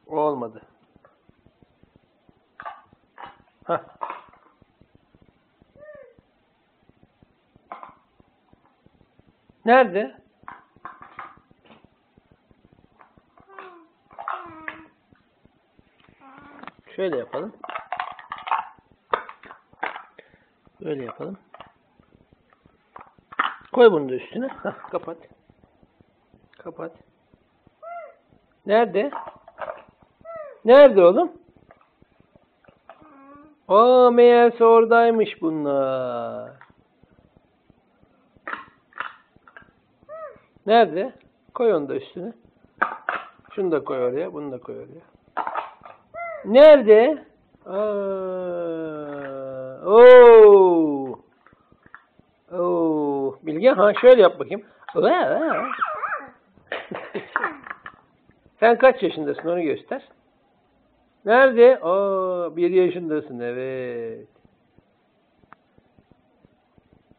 O olmadı. Hah. Nerede? Şöyle yapalım. Böyle yapalım. Koy bunu da üstüne. Hah, kapat. Kapat. Nerede? Nerede oğlum? Aa, meğerse oradaymış bunlar. Nerede? Koy onu da üstüne. Şunu da koy oraya, bunu da koy oraya. Nerede? Oo. Oo. Bilge, ha şöyle yap bakayım. Sen kaç yaşındasın, onu göster. Nerede? Aa, 1 yaşındasın, evet.